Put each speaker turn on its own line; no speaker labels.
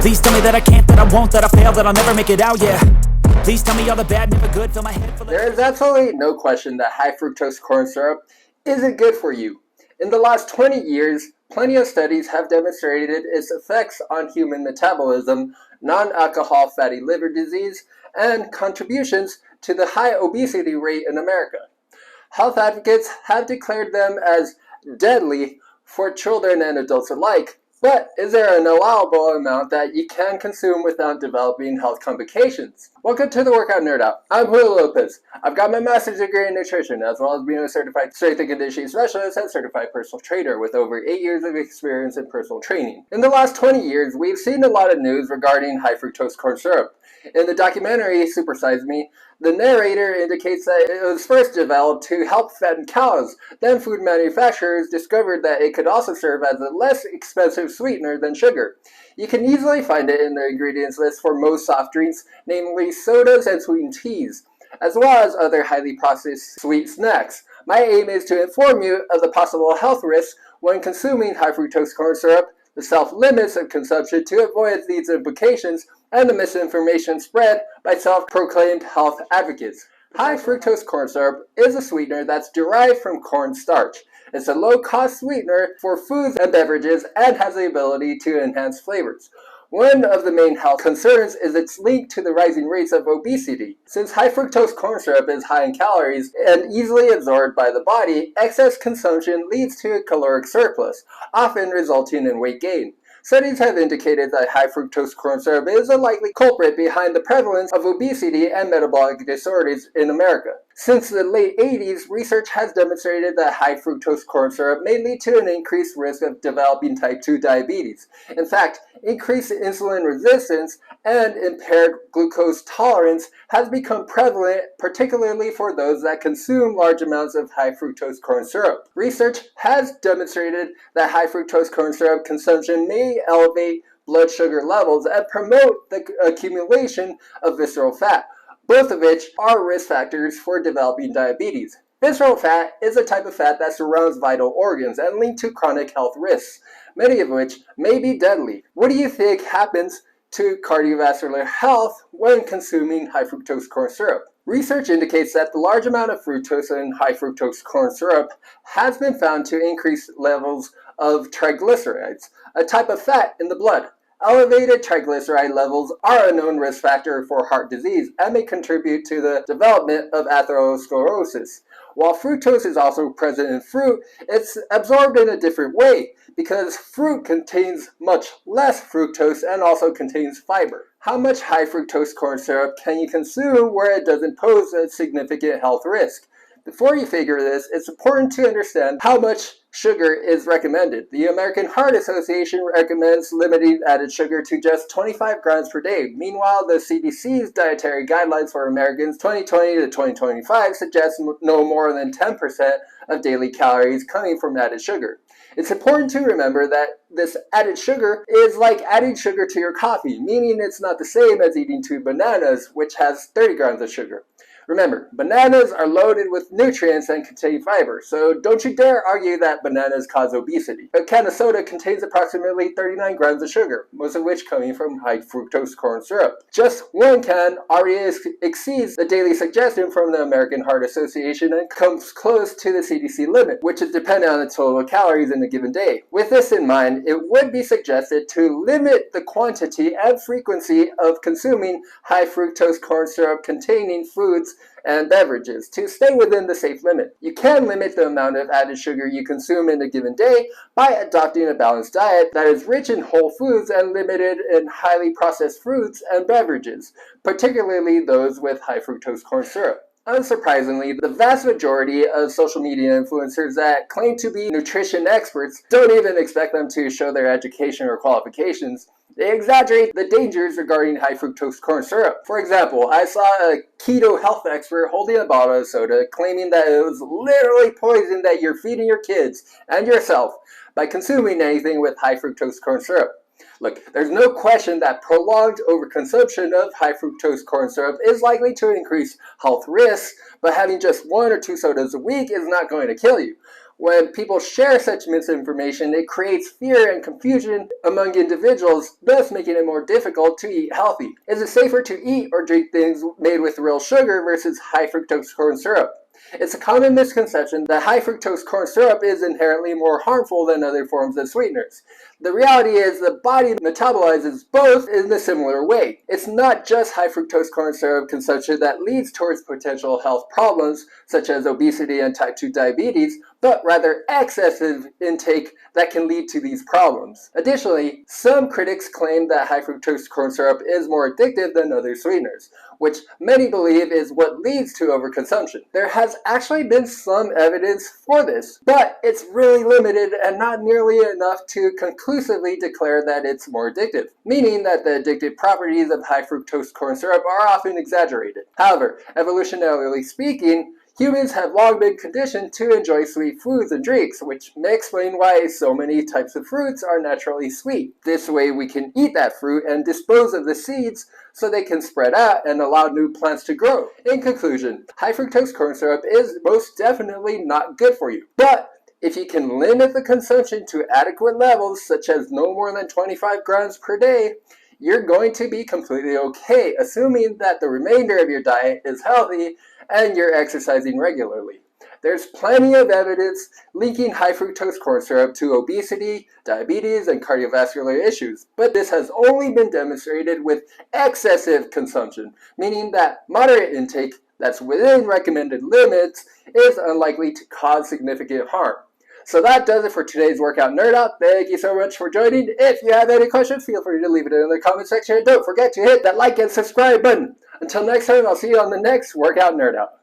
Please tell me that I can't, that I won't, that I fail, that I'll never make it out, yeah. Please tell me all the bad, never good, fill my head full of...
There is absolutely no question that high fructose corn syrup isn't good for you. In the last 20 years, plenty of studies have demonstrated its effects on human metabolism, non-alcohol fatty liver disease, and contributions to the high obesity rate in America. Health advocates have declared them as deadly for children and adults alike. But is there an allowable amount that you can consume without developing health complications? Welcome to the Workout Nerd Out. I'm Julio Lopez. I've got my master's degree in nutrition, as well as being a certified strength and conditioning specialist and certified personal trainer with over 8 years of experience in personal training. In the last 20 years, we've seen a lot of news regarding high fructose corn syrup. In the documentary Super Size Me, the narrator indicates that it was first developed to help fatten cows. Then food manufacturers discovered that it could also serve as a less expensive sweetener than sugar. You can easily find it in the ingredients list for most soft drinks, namely sodas and sweetened teas, as well as other highly processed sweet snacks. My aim is to inform you of the possible health risks when consuming high fructose corn syrup, the self-limits of consumption to avoid these implications, and the misinformation spread by self-proclaimed health advocates. High fructose corn syrup is a sweetener that's derived from cornstarch. It's a low-cost sweetener for foods and beverages and has the ability to enhance flavors. One of the main health concerns is its link to the rising rates of obesity. Since high fructose corn syrup is high in calories and easily absorbed by the body, excess consumption leads to a caloric surplus, often resulting in weight gain. Studies have indicated that high fructose corn syrup is a likely culprit behind the prevalence of obesity and metabolic disorders in America. Since the late 80s, research has demonstrated that high fructose corn syrup may lead to an increased risk of developing type 2 diabetes. In fact, increased insulin resistance and impaired glucose tolerance has become prevalent, particularly for those that consume large amounts of high fructose corn syrup. Research has demonstrated that high fructose corn syrup consumption may elevate blood sugar levels and promote the accumulation of visceral fat, both of which are risk factors for developing diabetes. Visceral fat is a type of fat that surrounds vital organs and linked to chronic health risks, many of which may be deadly. What do you think happens to cardiovascular health when consuming high fructose corn syrup? Research indicates that the large amount of fructose in high fructose corn syrup has been found to increase levels of triglycerides, a type of fat in the blood. Elevated triglyceride levels are a known risk factor for heart disease and may contribute to the development of atherosclerosis. While fructose is also present in fruit, it's absorbed in a different way because fruit contains much less fructose and also contains fiber. How much high fructose corn syrup can you consume where it doesn't pose a significant health risk? Before you figure this, it's important to understand how much sugar is recommended. The American Heart Association recommends limiting added sugar to just 25 grams per day. Meanwhile, the CDC's dietary guidelines for Americans 2020 to 2025 suggest no more than 10% of daily calories coming from added sugar. It's important to remember that this added sugar is like adding sugar to your coffee, meaning it's not the same as eating 2 bananas, which has 30 grams of sugar. Remember, bananas are loaded with nutrients and contain fiber, so don't you dare argue that bananas cause obesity. A can of soda contains approximately 39 grams of sugar, most of which coming from high fructose corn syrup. Just one can already exceeds the daily suggestion from the American Heart Association and comes close to the CDC limit, which is dependent on the total calories in a given day. With this in mind, it would be suggested to limit the quantity and frequency of consuming high fructose corn syrup containing foods and beverages to stay within the safe limit. You can limit the amount of added sugar you consume in a given day by adopting a balanced diet that is rich in whole foods and limited in highly processed fruits and beverages, particularly those with high fructose corn syrup. Unsurprisingly, the vast majority of social media influencers that claim to be nutrition experts don't even expect them to show their education or qualifications. They exaggerate the dangers regarding high fructose corn syrup. For example, I saw a keto health expert holding a bottle of soda claiming that it was literally poison that you're feeding your kids and yourself by consuming anything with high fructose corn syrup. Look, there's no question that prolonged overconsumption of high fructose corn syrup is likely to increase health risks, but having just 1 or 2 sodas a week is not going to kill you. When people share such misinformation, it creates fear and confusion among individuals, thus making it more difficult to eat healthy. Is it safer to eat or drink things made with real sugar versus high fructose corn syrup? It's a common misconception that high fructose corn syrup is inherently more harmful than other forms of sweeteners. The reality is the body metabolizes both in a similar way. It's not just high fructose corn syrup consumption that leads towards potential health problems such as obesity and type 2 diabetes, but rather excessive intake that can lead to these problems. Additionally, some critics claim that high fructose corn syrup is more addictive than other sweeteners, which many believe is what leads to overconsumption. There has actually been some evidence for this, but it's really limited and not nearly enough to conclusively declare that it's more addictive, meaning that the addictive properties of high fructose corn syrup are often exaggerated. However, evolutionarily speaking, humans have long been conditioned to enjoy sweet foods and drinks, which may explain why so many types of fruits are naturally sweet. This way we can eat that fruit and dispose of the seeds so they can spread out and allow new plants to grow. In conclusion, high fructose corn syrup is most definitely not good for you. But if you can limit the consumption to adequate levels, such as no more than 25 grams per day, you're going to be completely okay, assuming that the remainder of your diet is healthy and you're exercising regularly. There's plenty of evidence linking high fructose corn syrup to obesity, diabetes, and cardiovascular issues, but this has only been demonstrated with excessive consumption, meaning that moderate intake that's within recommended limits is unlikely to cause significant harm. So that does it for today's Workout Nerd Out. Thank you so much for joining. If you have any questions, feel free to leave it in the comment section. And don't forget to hit that like and subscribe button. Until next time, I'll see you on the next Workout Nerd Out.